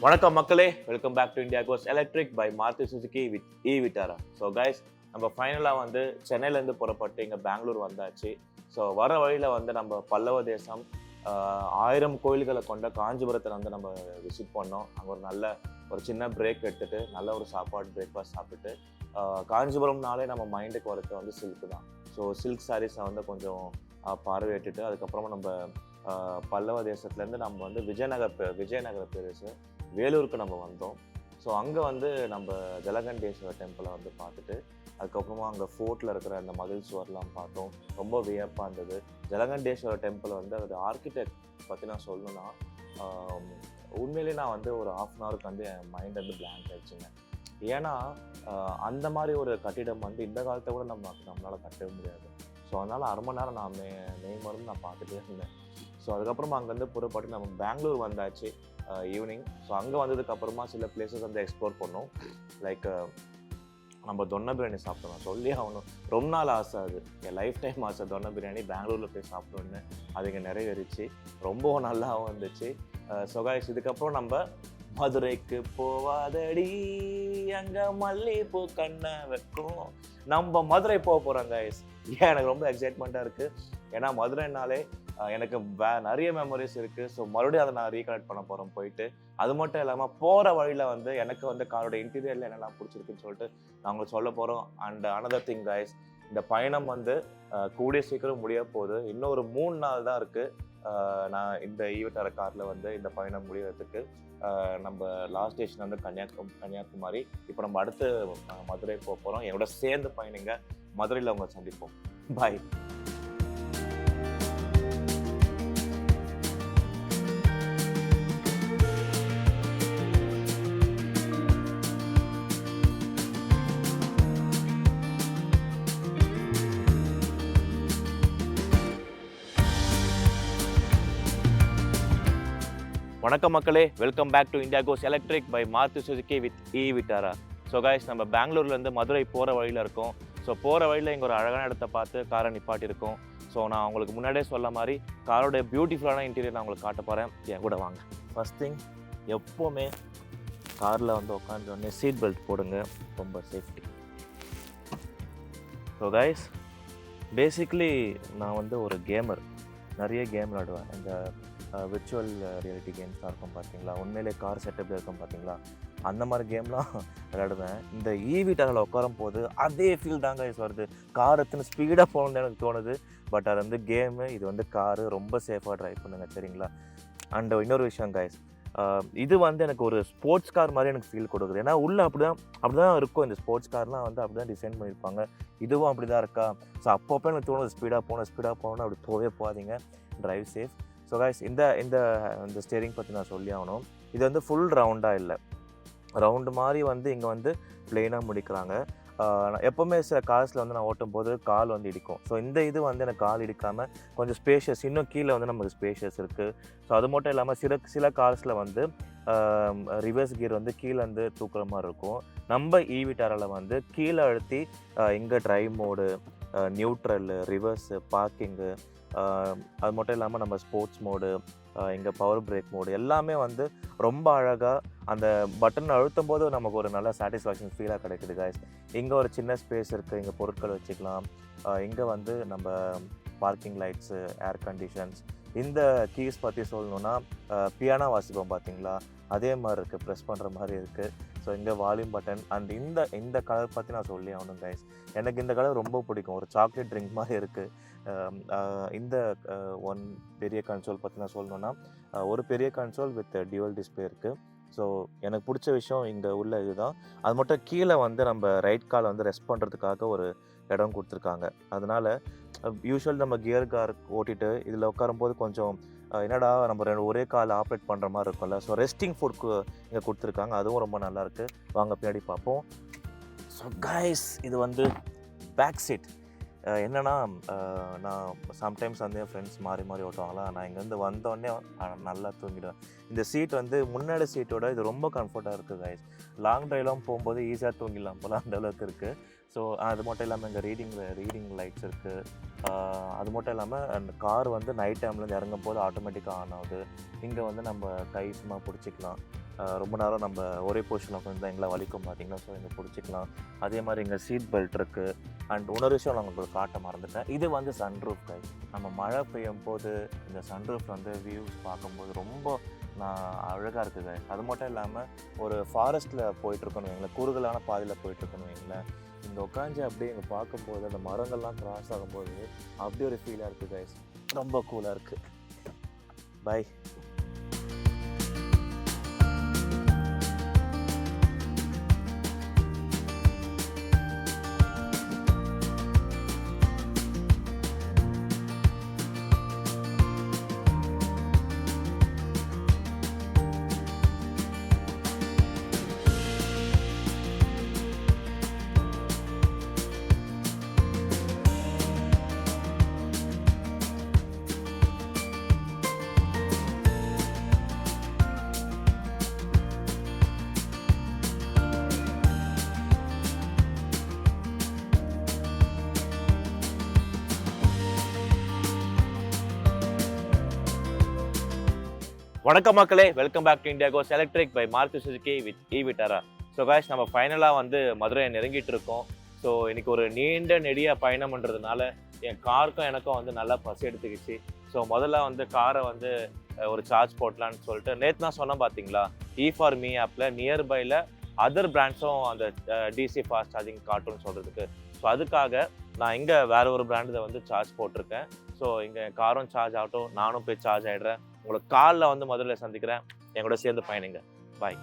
வணக்கம் மக்களே, welcome back to India goes electric by Maruti Suzuki with Vitara. So guys, நம்ம ஃபைனலாக வந்து சென்னையிலேருந்து புறப்பட்டு இங்கே பெங்களூர் வந்தாச்சு. ஸோ வர வழியில் வந்து நம்ம பல்லவ தேசம் 1000 கோயில்களை கொண்ட காஞ்சிபுரத்தில் வந்து நம்ம விசிட் பண்ணோம். அங்கே ஒரு சின்ன பிரேக் எடுத்துகிட்டு நல்ல ஒரு சாப்பாடு பிரேக்ஃபாஸ்ட் சாப்பிட்டுட்டு காஞ்சிபுரம்னாலே நம்ம மைண்டுக்கு வரது வந்து சில்க் தான். ஸோ சில்க் சாரீஸை வந்து கொஞ்சம் பார்வையிட்டுட்டு அதுக்கப்புறமா நம்ம பல்லவ தேசத்துலேருந்து நம்ம வந்து விஜயநகர பேரரசு வேலூருக்கு நம்ம வந்தோம். ஸோ அங்கே வந்து நம்ம ஜலகண்டேஸ்வரர் டெம்பிளை வந்து பார்த்துட்டு அதுக்கப்புறமா அங்கே ஃபோர்ட்டில் இருக்கிற அந்த மதில் சுவர்லாம் பார்த்தோம். ரொம்ப வியப்பாக இருந்தது. ஜலகண்டேஸ்வரர் டெம்பிள் வந்து அது ஆர்கிடெக்ட் பற்றி நான் சொல்லணும்னா உண்மையிலே நான் வந்து ஒரு ½ அன் ஹவருக்கு வந்து என் மைண்ட் வந்து பிளாங்க் ஆயிடுச்சுங்க. ஏன்னா அந்த மாதிரி ஒரு கட்டிடம் வந்து இந்த காலத்தை கூட நம்மளால் கட்டவே முடியாது. ஸோ அதனால் ½ மணி நேரம் நான் மருந்து நான் பார்த்துட்டே இருந்தேன். ஸோ அதுக்கப்புறமா அங்கேருந்து புறப்பட்டு நம்ம பெங்களூர் வந்தாச்சு ஈவினிங். ஸோ அங்கே வந்ததுக்கப்புறமா சில பிளேசஸ் வந்து எக்ஸ்ப்ளோர் பண்ணோம். லைக் நம்ம தொன்ன பிரியாணி சாப்பிட்டோம். சொல்லி ஆகணும், ரொம்ப நாள் ஆசை, அது என் லைஃப் டைம் ஆசை. தொன்ன பிரியாணி பெங்களூரில் போய் சாப்பிட்டோன்னு அது இங்கே நிறைவேறிச்சு. ரொம்ப நல்லாவும் இருந்துச்சு. ஸோ கைஸ், இதுக்கப்புறம் நம்ம மதுரைக்கு போவாதடி அங்க மல்லிகைப்பூ கண்ணை வைக்கும், நம்ம மதுரை போக போகிறோம் கைஸ். ஏன் எனக்கு ரொம்ப எக்ஸைட்மெண்ட்டாக இருக்குது. ஏன்னா மதுரைனாலே எனக்கு நிறைய மெமரிஸ் இருக்குது. ஸோ மறுபடியும் அதை நான் ரீகலெக்ட் பண்ண போகிறோம் போயிட்டு. அது மட்டும் இல்லாமல் போகிற வழியில் வந்து எனக்கு வந்து காரோட இன்டீரியரில் என்னெல்லாம் பிடிச்சிருக்குன்னு சொல்லிட்டு நான் உங்களுக்கு சொல்ல போகிறோம். அண்ட் அனதர் திங் கைஸ், இந்த பயணம் வந்து கூடிய சீக்கிரம் முடிய போகுது. இன்னும் ஒரு 3 நாள் தான் இருக்குது. நான் இந்த ஈவெட்டர காரில் வந்து இந்த பயணம் முடிகிறதுக்கு நம்ம லாஸ்ட் ஸ்டேஷன் வந்து கன்னியாகுமரி. இப்போ நம்ம அடுத்து மதுரை போக போகிறோம். என்னோட சேர்ந்து பயணிங்க. மதுரையில் அவங்க சந்திப்போம். பாய். வணக்கம் மக்களே, welcome back to India goes electric by Maruti Suzuki with Vitara. So guys, நம்ம பெங்களூர்லேருந்து மதுரை போகிற வழியில் இருக்கோம். ஸோ போகிற வழியில் இங்கே ஒரு அழகான இடத்த பார்த்து காரை நிப்பாட்டியிருக்கோம். ஸோ நான் உங்களுக்கு முன்னாடியே சொல்ல மாதிரி காரோடைய பியூட்டிஃபுல்லான இன்டீரியர் நான் உங்களுக்கு காட்ட போகிறேன். என் கூட வாங்க. ஃபர்ஸ்ட் திங், எப்போவுமே காரில் வந்து உட்காந்தோடனே சீட் பெல்ட் போடுங்க, ரொம்ப சேஃப்டி. ஸோ கைஸ், பேசிக்லி நான் வந்து ஒரு கேமர். நிறைய கேம் விளாடுவேன். இந்த விர்ச்சுவல் ரியாலிட்டி கேம்ஸ்லாம் இருக்கும் பார்த்தீங்களா, உண்மையிலே கார் செட்டப்பில் இருக்கும் பார்த்தீங்களா, அந்த மாதிரி கேம்லாம் விளையாடுவேன். இந்த விட்டாரில் உட்காரும் போது அதே ஃபீல் தாங்க வருது. கார் எத்தனை ஸ்பீடாக போகணுன்னு எனக்கு தோணுது. பட் அது வந்து கேமு, இது வந்து காரு. ரொம்ப சேஃபாக ட்ரைவ் பண்ணுங்க, சரிங்களா. அண்ட் இன்னொரு விஷயம் கைஸ், இது வந்து எனக்கு ஒரு ஸ்போர்ட்ஸ் கார் மாதிரி எனக்கு ஃபீல் கொடுக்குது. ஏன்னா உள்ளே அப்படி தான் இருக்கும். இந்த ஸ்போர்ட்ஸ் கார்லாம் வந்து அப்படி தான் டிசைன் பண்ணியிருப்பாங்க. இதுவும் அப்படி தான் இருக்கா. ஸோ அப்பப்போ எனக்கு தோணுது ஸ்பீடாக போகணும். அப்படி போகவே போகாதீங்க. Drive safe. ஸோ கைஸ், இந்த ஸ்டேரிங் பற்றி நான் சொல்லி ஆகணும். இது வந்து ஃபுல் ரவுண்டாக இல்லை, ரவுண்டு மாதிரி வந்து இங்கே வந்து பிளெயினாக முடிக்கிறாங்க. எப்போவுமே சில கார்ஸில் வந்து நான் ஓட்டும் போது கால் வந்து இடிக்கும். ஸோ இந்த இது வந்து எனக்கு கால் இடிக்காமல் கொஞ்சம் ஸ்பேஷியஸ், இன்னும் கீழே வந்து நமக்கு ஸ்பேஷியஸ் இருக்குது. ஸோ அது மட்டும் இல்லாமல் சில கார்ஸில் வந்து ரிவர்ஸ் கியர் வந்து கீழே வந்து தூக்குற மாதிரி இருக்கும். நம்ம விட்டாரில் வந்து கீழே அழுத்தி இங்கே drive mode, neutral, reverse, parking, அது மட்டும் இல்லாமல் நம்ம ஸ்போர்ட்ஸ் மோடு, இங்கே பவர் பிரேக் மோடு எல்லாமே வந்து ரொம்ப அழகாக அந்த பட்டன் அழுத்தும் போது நமக்கு ஒரு நல்ல சாட்டிஸ்ஃபேக்ஷன் ஃபீலாக கிடைக்குது கைஸ். இங்கே ஒரு சின்ன ஸ்பேஸ் இருக்குது, இங்கே பொருட்கள் வச்சுக்கலாம். இங்கே வந்து நம்ம பார்க்கிங் லைட்ஸு, ஏர் கண்டிஷன்ஸ். இந்த கீஸ் பற்றி சொல்லணுன்னா பியானோ வாசிப்போம் பார்த்தீங்களா, அதே மாதிரி இருக்குது, ப்ரெஸ் பண்ணுற மாதிரி இருக்குது. ஸோ இங்கே வால்யூம் பட்டன். அண்ட் இந்த கலர் பற்றி நான் சொல்லி ஆகணும் கைஸ், எனக்கு இந்த கலர் ரொம்ப பிடிக்கும். ஒரு சாக்லேட் ட்ரிங்க் மாதிரி இருக்குது. இந்த ஒன் பெரிய கன்சோல் பற்றி நான் சொல்லணுன்னா, ஒரு பெரிய கன்சோல் வித் டியூவல் டிஸ்பிளே இருக்குது. ஸோ எனக்கு பிடிச்ச விஷயம் இங்கே உள்ள இதுதான். அது மட்டும் கீழே வந்து நம்ம ரைட் காலை வந்து ரெஸ்ட் பண்ணுறதுக்காக ஒரு இடம் கொடுத்துருக்காங்க. அதனால் யூஸ்வல் நம்ம கியர் கார் ஓட்டிட்டு இதில் உட்காரும்போது கொஞ்சம் என்னடா நம்ம ஒரே கால் ஆப்ரேட் பண்ணுற மாதிரி இருக்கும்ல. ஸோ ரெஸ்டிங் ஃபுட்க்கு இங்கே கொடுத்துருக்காங்க, அதுவும் ரொம்ப நல்லாயிருக்கு. வாங்க பின்னாடி பார்ப்போம். ஸோ கைஸ், இது வந்து பேக் சீட். என்னென்னா, நான் சம்டைம்ஸ் வந்து என் ஃப்ரெண்ட்ஸ் மாறி ஓட்டுவாங்களா, நான் இங்கேருந்து வந்தோடனே நல்லா தூங்கிடுவேன். இந்த சீட் வந்து முன்னாடி சீட்டோட இது ரொம்ப கம்ஃபர்ட்டாக இருக்குது கைஸ். லாங் ட்ரைவ்லாம் போகும்போது ஈஸியாக தூங்கிடலாம் போல், அந்த அளவுக்கு இருக்குது. ஸோ அது மட்டும் இல்லாமல் இங்கே ரீடிங் லைட்ஸ் இருக்குது. அது மட்டும் இல்லாமல் அந்த கார் வந்து நைட் டைம்லேருந்து இறங்கும் போது ஆட்டோமேட்டிக்காக ஆன் ஆகுது. இங்கே வந்து நம்ம கை சும்மா பிடிச்சிக்கலாம். ரொம்ப நேரம் நம்ம ஒரே பொசிஷனில் உட்காந்து எங்களை வலிக்கும் பார்த்தீங்கன்னா, ஸோ இங்கே பிடிச்சிக்கலாம். அதே மாதிரி இங்கே சீட் பெல்ட் இருக்குது. அண்ட் இன்னொரு விஷயம் நான் உங்களுக்கு காட்ட மறந்துட்டேன். இது வந்து சன்ரூஃப் கை. நம்ம மழை பெய்யும் போது இந்த சன்ரூஃப் வந்து வியூஸ் பார்க்கும்போது ரொம்ப அழகாக இருக்குது. அது மட்டும் இல்லாமல் ஒரு ஃபாரஸ்ட்டில் போயிட்டுருக்கணும் வைங்களேன், குறுகலான பாதையில் போயிட்டுருக்கணும் வைங்களேன், இங்கே உட்காந்து அப்படியே இங்கே பார்க்கும்போது அந்த மரங்கள்லாம் கிராஸ் ஆகும்போது அப்படி ஒரு ஃபீலாக இருக்குது கைஸ். ரொம்ப கூலாக இருக்குது. பை. வணக்கம் மக்களே, welcome back to India goes electric by Maruti Suzuki with eVitara. So guys, நம்ம ஃபைனலாக வந்து மதுரையை நெருங்கிட்டு இருக்கோம். ஸோ இன்னைக்கு ஒரு நீண்ட நெடிய பயணம்ன்றதுனால என் காருக்கும் எனக்கும் வந்து நல்லா பசி எடுத்துக்கிச்சு. ஸோ முதல்ல வந்து காரை வந்து ஒரு சார்ஜ் போட்டலான்னு சொல்லிட்டு நேற்று நான் சொன்னேன் பார்த்தீங்களா, E4Me ஆப்பில் நியர்பையில் அதர் பிராண்ட்ஸும் அந்த டிசி ஃபாஸ்ட் சார்ஜிங் காட்டுன்னு சொல்கிறதுக்கு. ஸோ அதுக்காக நான் இங்கே வேறு ஒரு பிராண்டு வந்து சார்ஜ் போட்டிருக்கேன். ஸோ இங்கே காரும் சார்ஜ் ஆகட்டும், நானும் போய் சார்ஜ் ஆகிடுறேன். உங்களை காலில் வந்து முதல்ல சந்திக்கிறேன். என் கூட சேர்ந்து பயணிங்க. பாய்.